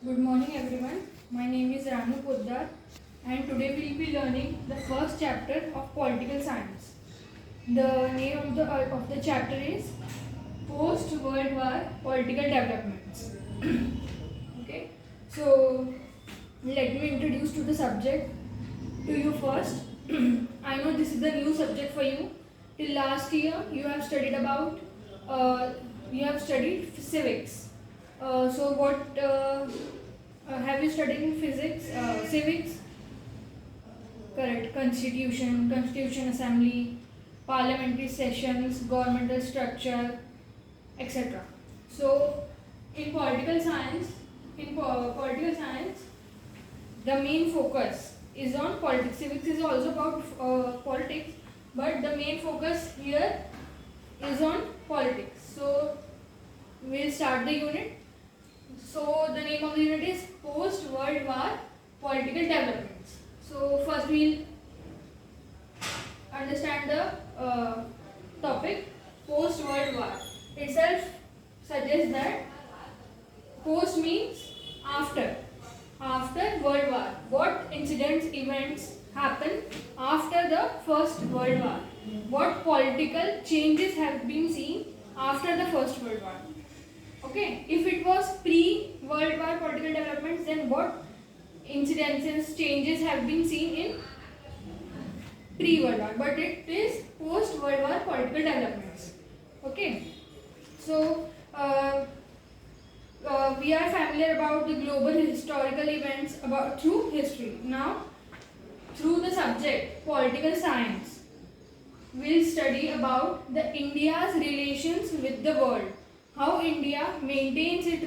Good morning everyone. My name is Ranu Poddar and today we will be learning the first chapter of political science. The name of the chapter is Post World War Political Developments. Okay. So let me introduce to the subject to you first. I know this is the new subject for you. Till last year you have studied about civics. So what have you studied in physics, civics? Correct. Constitution assembly, parliamentary sessions, governmental structure, etc. So in political science, the main focus is on politics. Civics is also about politics, but the main focus here is on politics. So we'll start the unit. So the name of the unit is Post World War Political Developments. So first we'll understand the topic. Post World War itself suggests that post means after World War. What events happen after the First World War? What political changes have been seen after the First World War? Okay, if it was pre-World War political developments, then what incidences, changes have been seen in pre-World War? But it is post-World War political developments. Okay, so we are familiar about the global historical events through history. Now, through the subject political science, we'll study about the India's relations with the world. How India maintains the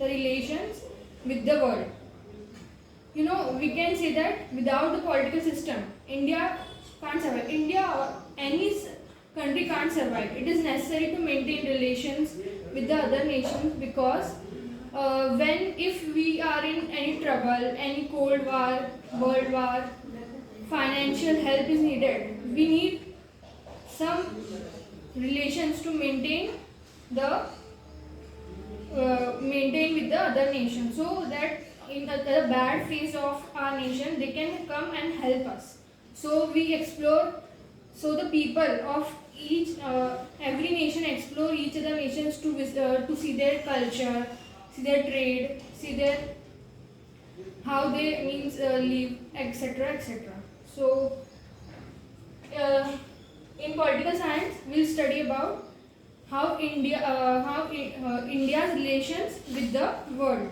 relations with the world. You know, we can say that without the political system, India can't survive. India or any country can't survive. It is necessary to maintain relations with the other nations because if we are in any trouble, any Cold War, World War, financial help is needed. We need some relations to maintain with the other nation, so that in the bad phase of our nation they can come and help us. So we explore. So the people of every nation explore each other nations to see their culture, see their trade, see their how they live, etc., etc. So in political science, we'll study about how India's relations with the world,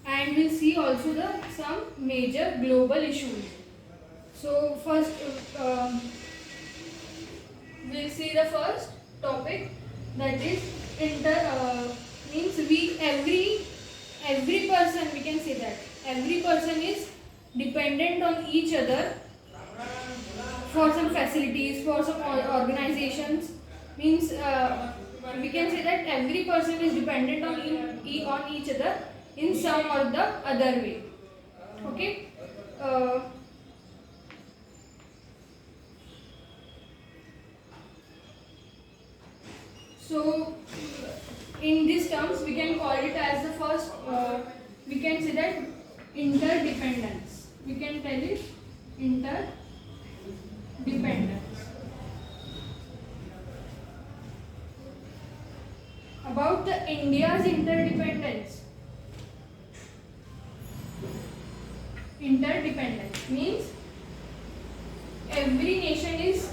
and we'll see also some major global issues. So first, we'll see the first topic, that is every person. We can say that every person is dependent on each other for some facilities, for some organizations. We can say that every person is dependent on each other in some or the other way. Okay. So in these terms, we can call it as the first. We can say that interdependence. We can tell it interdependence. About the India's interdependence. Interdependence means every nation is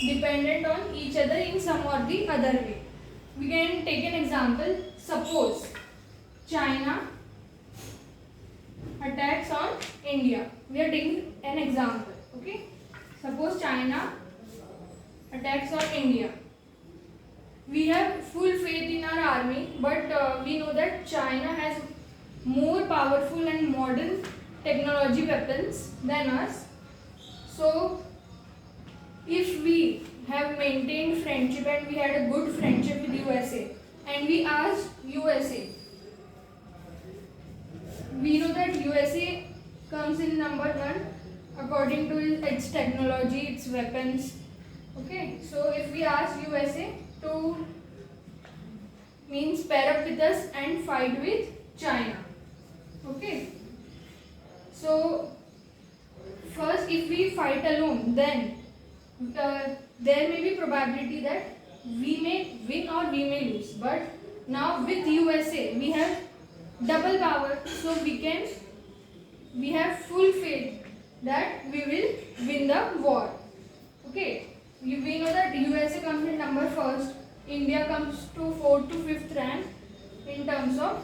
dependent on each other in some or the other way. We can take an example. Suppose China attacks on India. We are taking an example. Okay. Suppose China attacks on India. We have full faith in our army, but we know that China has more powerful and modern technology weapons than us. So if we have maintained friendship and we had a good friendship with USA, and we asked USA, we know that USA comes in number 1 according to its technology, its weapons. Okay, so if we ask USA to pair up with us and fight with China. Okay. So first, if we fight alone, then there may be probability that we may win or we may lose. But now with USA, we have double power, so we have full faith that we will win the war. Okay, we know that USA comes in number first, India comes to 4th to 5th rank in terms of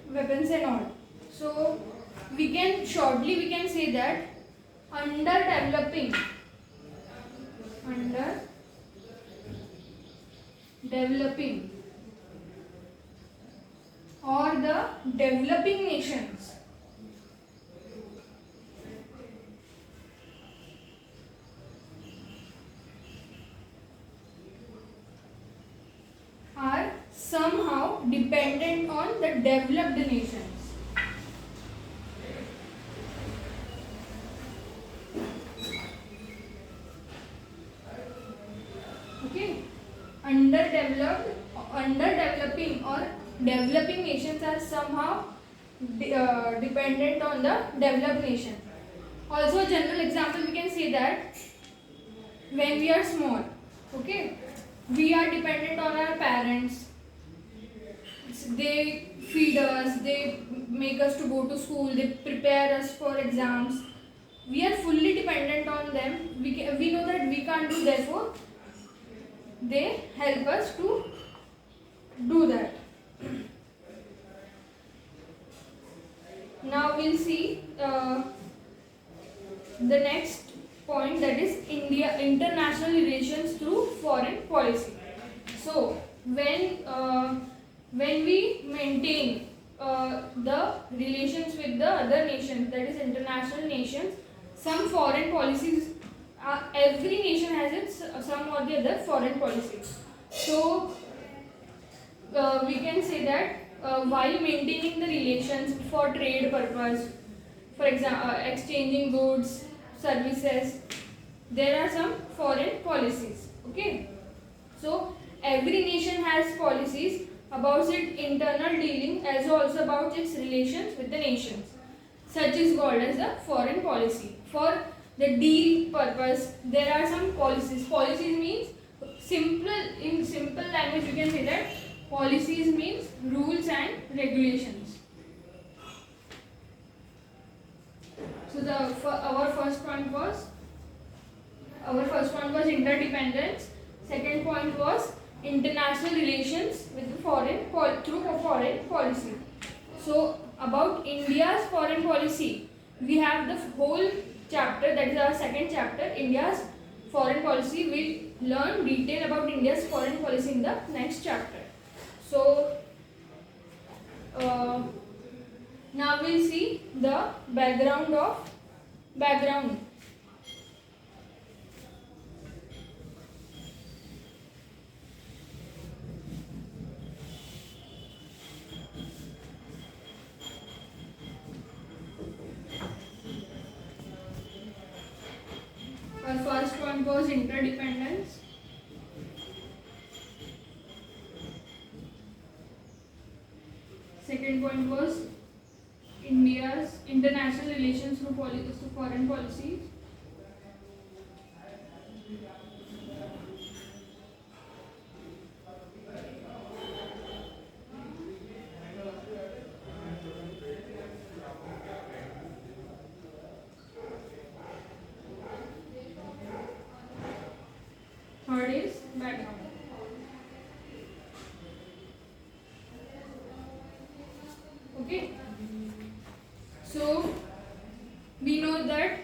weapons and all. So we can say that underdeveloping or the developing nations are somehow dependent on the developed nations. Okay, underdeveloping or developing nations are somehow dependent on the developed nation. Also, a general example we can say that when we are small, okay, we are dependent on our parents. They feed us, they make us to go to school, they prepare us for exams. We are fully dependent on them. We know that we can't do, therefore they help us to do that. Now we'll see the next point, that is international relations through foreign policy. So when we maintain the relations with the other nations, that is international nations, some foreign policies, every nation has its some or the other foreign policy. So we can say that while maintaining the relations for trade purpose, for example exchanging goods, services, there are some foreign policies. Okay, so every nation has policies about its internal dealing as also about its relations with the nations. Such is called as the foreign policy. For the deal purpose, there are some policies. Policies means in simple language you can say that policies means rules and regulations. So our first point was interdependence. Second point was international relations with the through foreign policy. So about India's foreign policy, we have the whole chapter, that is our second chapter, India's foreign policy. We'll learn detail about India's foreign policy in the next chapter. So now we'll see the background. Our first one was interdependence. Second point was India's international relations through foreign policy. Third is background. Okay. So we know that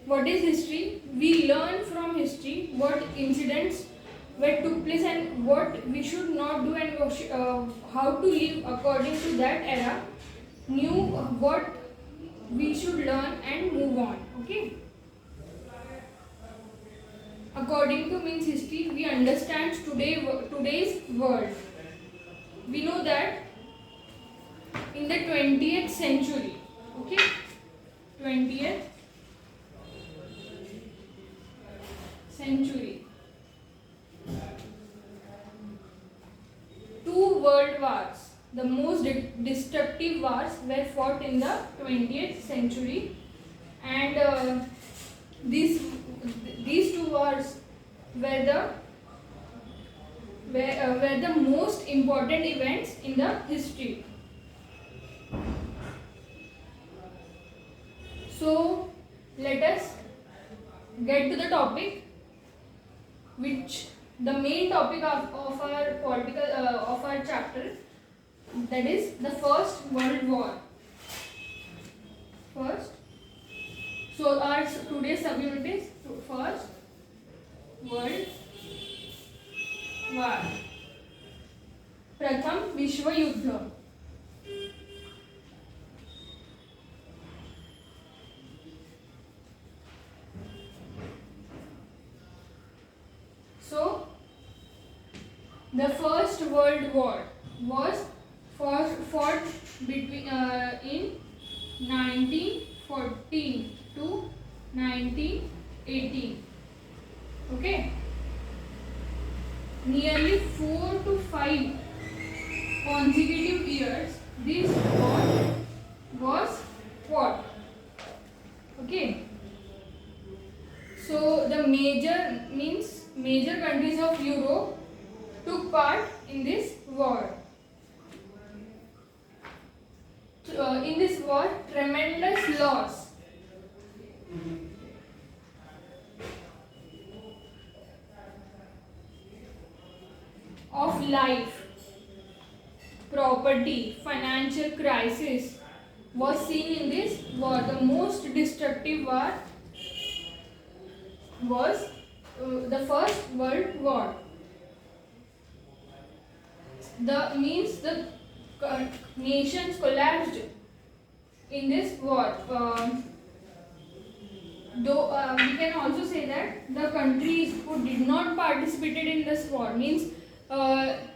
what is history? We learn from history what incidents took place and what we should not do and how to live according to that era. Knew what we should learn and move on. Okay. According to means history, we understand today's world. We know that in the 20th century, okay, 20th century, 2 world wars the most destructive wars were fought in the 20th century, and these two wars were the most important events in the history. So let us get to the topic, which the main topic of our chapter, that is the First World War. So our today's subunit is First World War. प्रथम विश्व युद्ध. So the First World War was fought between in 1914 to 1918. Okay. Nearly 4 to 5 consecutive years this war was fought. Okay. So the major countries of Europe took part in this war. In this war, tremendous loss of life, property, financial crisis was seen in this war. The most destructive war was the First World War. The nations collapsed in this war. Though we can also say that the countries who did not participated in this war, means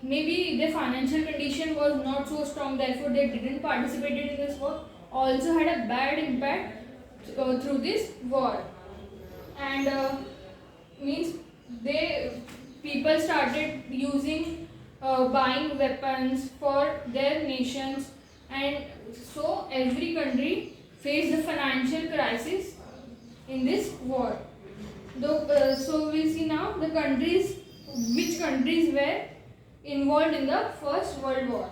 maybe their financial condition was not so strong, therefore they didn't participate in this war, also had a bad impact through this war. And people started using buying weapons for their nations, and so every country faced the financial crisis in this war. So we'll see now which countries were involved in the First World War.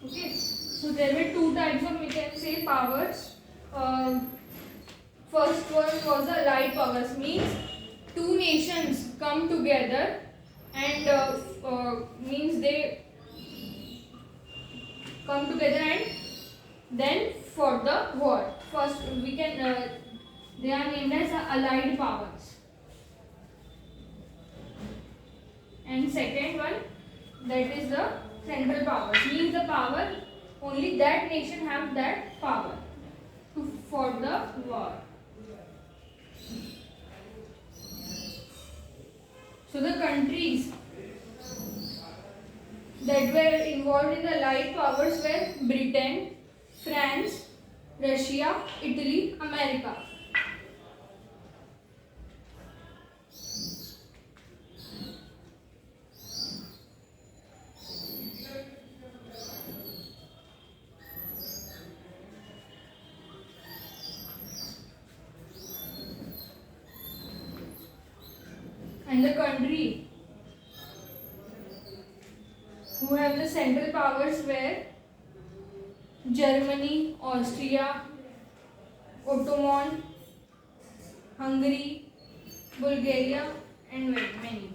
Okay, so there were two types of, we can say, powers. First one was the Allied powers, means two nations come together and means they come together and then fought the war. First, we can they are named as Allied powers. And second one, that is the Central powers, means the power only that nation have that power to fight the war. So the countries that were involved in the Allied powers were Britain, France, Russia, Italy, America. And the country who have the central powers were Germany, Austria, Ottoman, Hungary, Bulgaria, and many.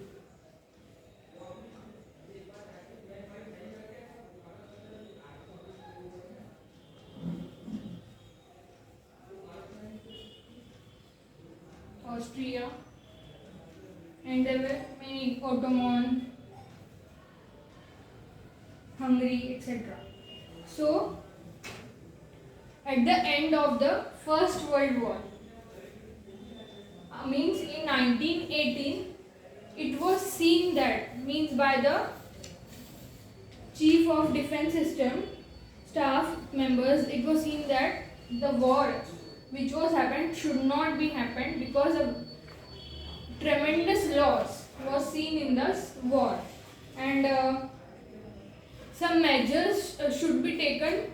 Austria, and there were many, Ottoman, Hungary, etc. So, at the end of the First World War, means in 1918, it was seen that, means by the Chief of Defense System Staff, members, it was seen that the war which was happened should not be happened because of tremendous loss was seen in this war, and some measures should be taken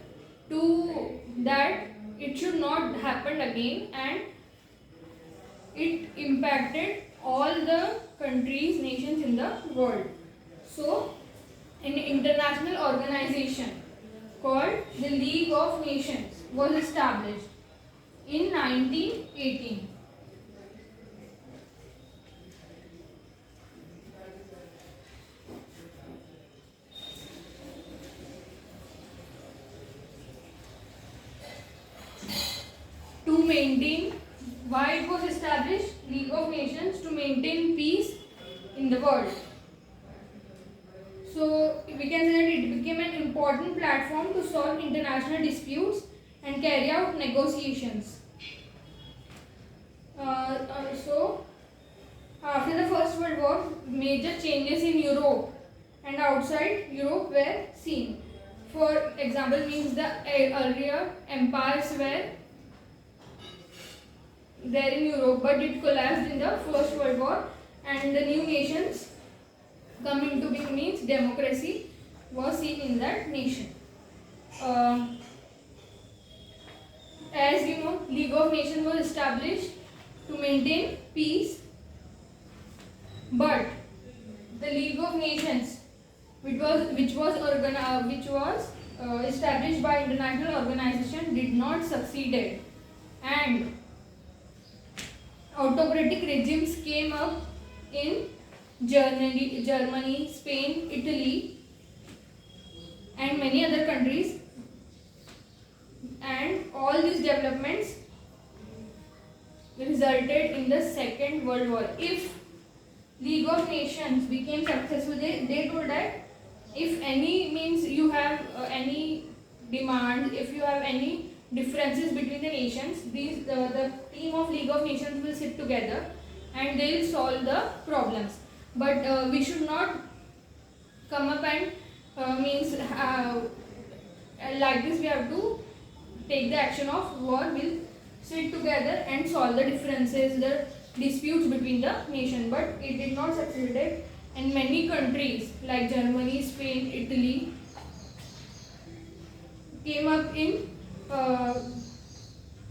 to that it should not happen again, and it impacted all the countries, nations in the world. So an international organization called the League of Nations was established in 1918. To maintain, why it was established? League of Nations to maintain peace in the world. So we can say that it became an important platform to solve international disputes and carry out negotiations. So after the First World War, major changes in Europe and outside Europe were seen. For example, means the earlier empires were there in Europe, but it collapsed in the First World War, and the new nations come into being, means democracy was seen in that nation. As you know, League of Nations was established to maintain peace, but the League of Nations, which was established by international organization, did not succeeded, and autocratic regimes came up in Germany, Spain, Italy, and many other countries, and all these developments resulted in the Second World War. If League of Nations became successful, they told that if any, means you have any demand, if you have any differences between the nations, the team of League of Nations will sit together and they will solve the problems. But we should not come up and like this. We have to take the action of war. We'll sit together and solve the differences, the disputes between the nation. But it did not succeed, and many countries like Germany, Spain, Italy came up in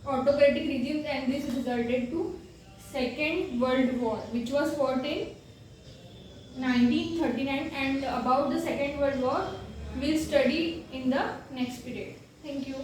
autocratic regimes, and this resulted to Second World War, which was fought in 1939. And about the Second World War we'll study in the next period. Thank you.